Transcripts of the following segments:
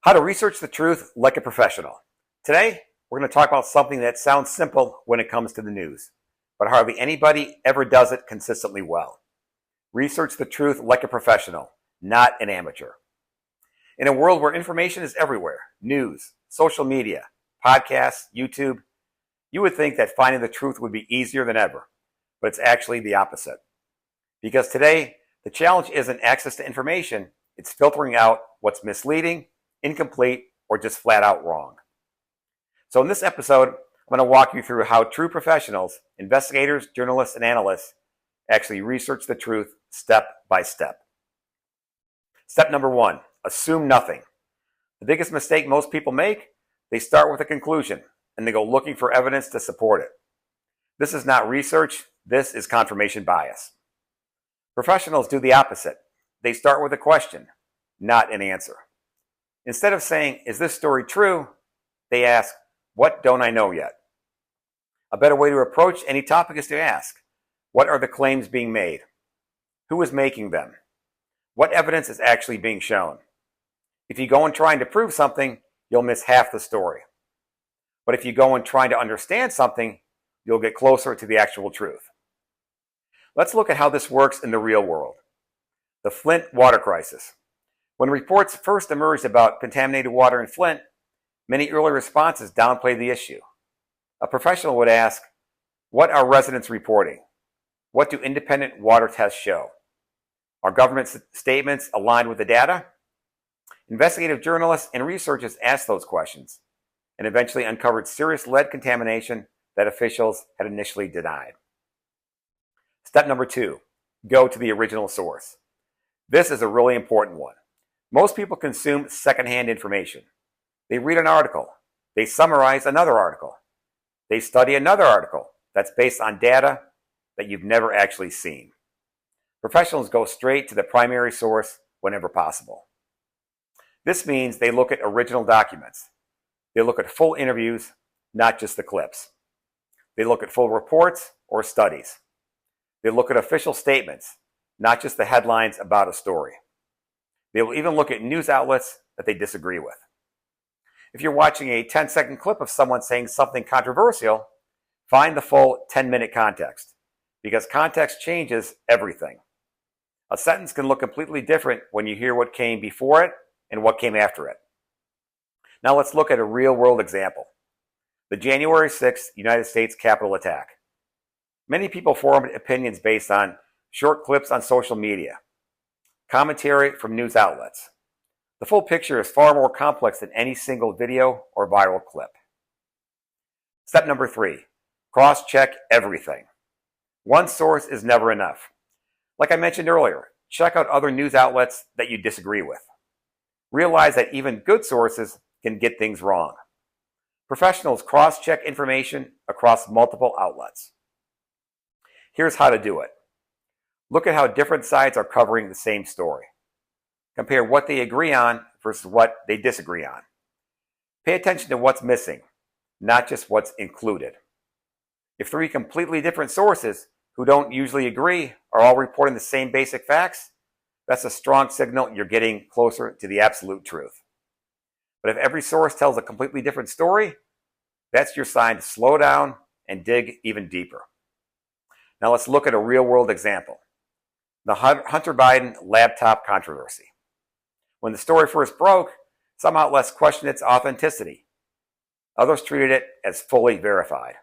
How to research the truth like a professional. Today, we're going to talk about something that sounds simple when it comes to the news, but hardly anybody ever does it consistently well. Research the truth like a professional, not an amateur. In a world where information is everywhere, news, social media, podcasts, YouTube, you would think that finding the truth would be easier than ever, but it's actually the opposite. Because today, the challenge isn't access to information, it's filtering out what's misleading, incomplete, or just flat out wrong. So in this episode, I'm going to walk you through how true professionals, investigators, journalists, and analysts actually research the truth step by step. Step number 1, assume nothing. The biggest mistake most people make, they start with a conclusion and they go looking for evidence to support it. This is not research, this is confirmation bias. Professionals do the opposite. They start with a question, not an answer. Instead of saying, is this story true? They ask, what don't I know yet? A better way to approach any topic is to ask, what are the claims being made? Who is making them? What evidence is actually being shown? If you go in trying to prove something, you'll miss half the story. But if you go in trying to understand something, you'll get closer to the actual truth. Let's look at how this works in the real world. The Flint Water Crisis. When reports first emerged about contaminated water in Flint, many early responses downplayed the issue. A professional would ask, what are residents reporting? What do independent water tests show? Are government statements aligned with the data? Investigative journalists and researchers asked those questions and eventually uncovered serious lead contamination that officials had initially denied. Step number 2, go to the original source. This is a really important one. Most people consume secondhand information. They read an article. They summarize another article. They study another article that's based on data that you've never actually seen. Professionals go straight to the primary source whenever possible. This means they look at original documents. They look at full interviews, not just the clips. They look at full reports or studies. They look at official statements, not just the headlines about a story. They will even look at news outlets that they disagree with. If you're watching a 10-second clip of someone saying something controversial, find the full 10-minute context, because context changes everything. A sentence can look completely different when you hear what came before it and what came after it. Now let's look at a real-world example. The January 6th United States Capitol attack. Many people formed opinions based on short clips on social media, commentary from news outlets. The full picture is far more complex than any single video or viral clip. Step number 3, cross-check everything. One source is never enough. Like I mentioned earlier, check out other news outlets that you disagree with. Realize that even good sources can get things wrong. Professionals cross-check information across multiple outlets. Here's how to do it. Look at how different sides are covering the same story. Compare what they agree on versus what they disagree on. Pay attention to what's missing, not just what's included. If 3 completely different sources who don't usually agree are all reporting the same basic facts, that's a strong signal you're getting closer to the absolute truth. But if every source tells a completely different story, that's your sign to slow down and dig even deeper. Now let's look at a real-world example. The Hunter Biden laptop controversy. When the story first broke, some outlets questioned its authenticity. Others treated it as fully verified.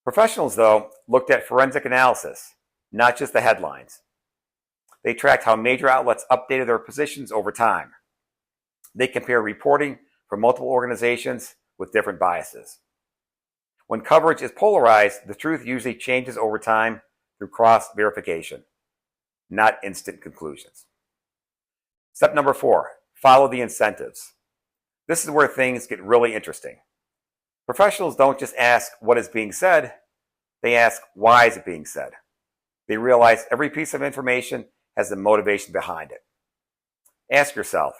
Professionals, though, looked at forensic analysis, not just the headlines. They tracked how major outlets updated their positions over time. They compared reporting from multiple organizations with different biases. When coverage is polarized, the truth usually changes over time through cross-verification, not instant conclusions. Step number 4, follow the incentives. This is where things get really interesting. Professionals don't just ask what is being said, they ask why is it being said. They realize every piece of information has the motivation behind it. Ask yourself,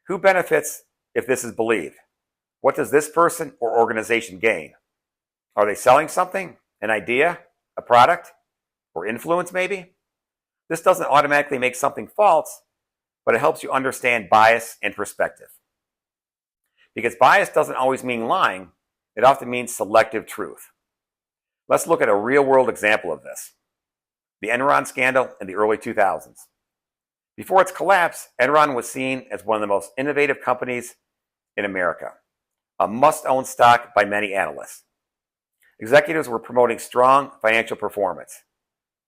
who benefits if this is believed? What does this person or organization gain? Are they selling something, an idea, a product, or influence maybe? This doesn't automatically make something false, but it helps you understand bias and perspective. Because bias doesn't always mean lying, it often means selective truth. Let's look at a real-world example of this. The Enron scandal in the early 2000s. Before its collapse, Enron was seen as one of the most innovative companies in America, a must-own stock by many analysts. Executives were promoting strong financial performance,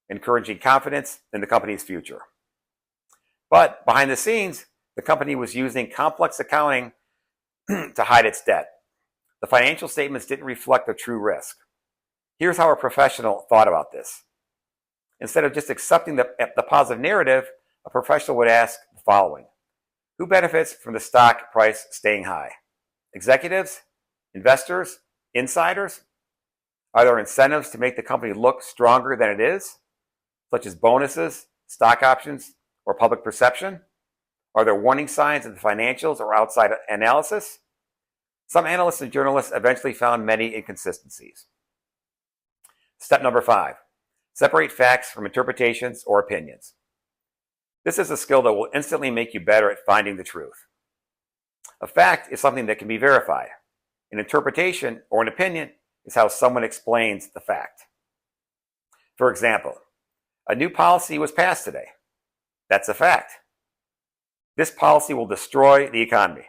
encouraging confidence in the company's future. But behind the scenes, the company was using complex accounting to hide its debt. The financial statements didn't reflect the true risk. Here's how a professional thought about this. Instead of just accepting the positive narrative, a professional would ask the following. Who benefits from the stock price staying high? Executives? Investors? Insiders? Are there incentives to make the company look stronger than it is, such as bonuses, stock options, or public perception? Are there warning signs in the financials or outside analysis? Some analysts and journalists eventually found many inconsistencies. Step number 5, separate facts from interpretations or opinions. This is a skill that will instantly make you better at finding the truth. A fact is something that can be verified. An interpretation or an opinion is how someone explains the fact. For example, a new policy was passed today. That's a fact. This policy will destroy the economy.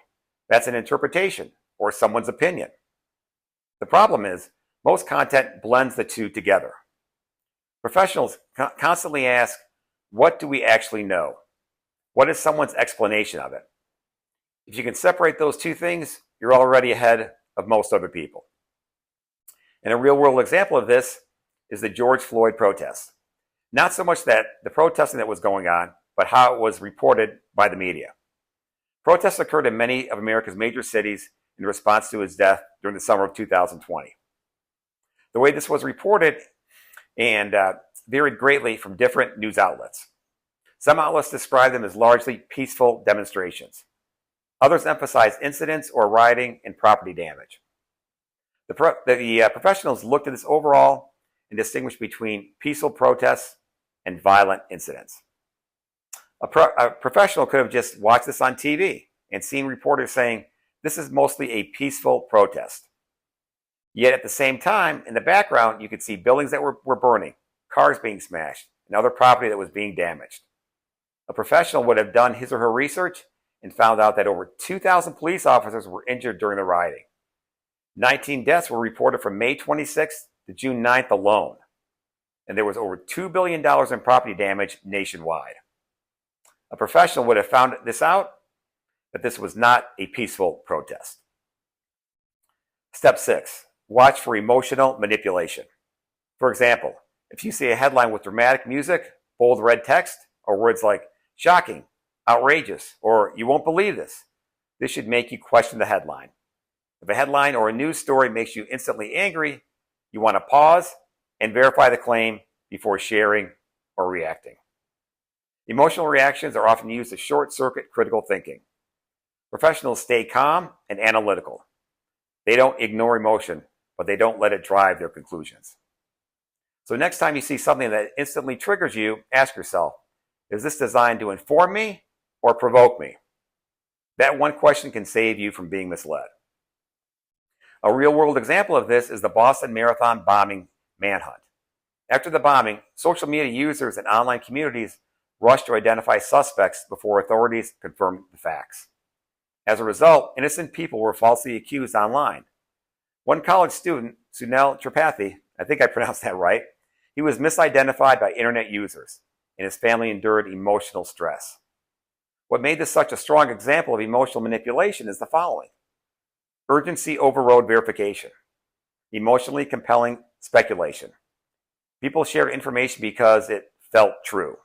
That's an interpretation or someone's opinion. The problem is, most content blends the two together. Professionals constantly ask, what do we actually know? What is someone's explanation of it? If you can separate those two things, you're already ahead of most other people. And a real-world example of this is the George Floyd protests. Not so much that the protesting that was going on, but how it was reported by the media. Protests occurred in many of America's major cities in response to his death during the summer of 2020. The way this was reported and varied greatly from different news outlets. Some outlets describe them as largely peaceful demonstrations. Others emphasize incidents or rioting and property damage. The professionals looked at this overall and distinguished between peaceful protests and violent incidents. A professional could have just watched this on TV and seen reporters saying, this is mostly a peaceful protest. Yet at the same time, in the background, you could see buildings that were burning, cars being smashed, and other property that was being damaged. A professional would have done his or her research and found out that over 2,000 police officers were injured during the rioting. 19 deaths were reported from May 26th to June 9th alone. And there was over $2 billion in property damage nationwide. A professional would have found this out, that this was not a peaceful protest. Step 6, watch for emotional manipulation. For example, if you see a headline with dramatic music, bold red text, or words like shocking, outrageous, or you won't believe this, this should make you question the headline. If a headline or a news story makes you instantly angry, you want to pause and verify the claim before sharing or reacting. Emotional reactions are often used to short-circuit critical thinking. Professionals stay calm and analytical. They don't ignore emotion, but they don't let it drive their conclusions. So next time you see something that instantly triggers you, ask yourself, is this designed to inform me or provoke me? That one question can save you from being misled. A real-world example of this is the Boston Marathon bombing manhunt. After the bombing, social media users and online communities rushed to identify suspects before authorities confirmed the facts. As a result, innocent people were falsely accused online. One college student, Sunil Tripathi, I think I pronounced that right, he was misidentified by internet users, and his family endured emotional stress. What made this such a strong example of emotional manipulation is the following. Urgency overrode verification. Emotionally compelling speculation. People shared information because it felt true.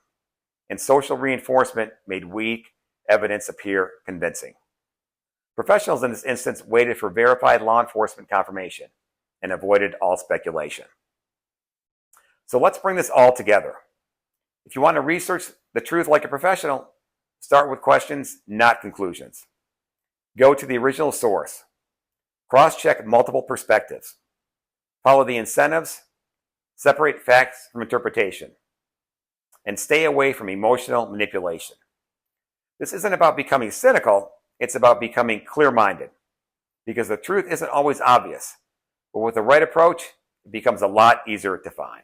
And social reinforcement made weak evidence appear convincing. Professionals in this instance waited for verified law enforcement confirmation and avoided all speculation. So let's bring this all together. If you want to research the truth like a professional, start with questions, not conclusions. Go to the original source. Cross-check multiple perspectives. Follow the incentives. Separate facts from interpretation. And stay away from emotional manipulation. This isn't about becoming cynical, it's about becoming clear-minded. because the truth isn't always obvious, but with the right approach, it becomes a lot easier to find.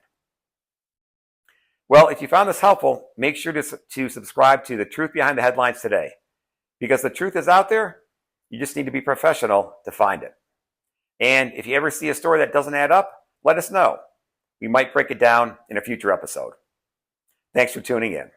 Well, if you found this helpful, make sure to subscribe to The Truth Behind the Headlines today, because the truth is out there. You just need to be professional to find it. And if you ever see a story that doesn't add up, let us know. We might break it down in a future episode. Thanks for tuning in.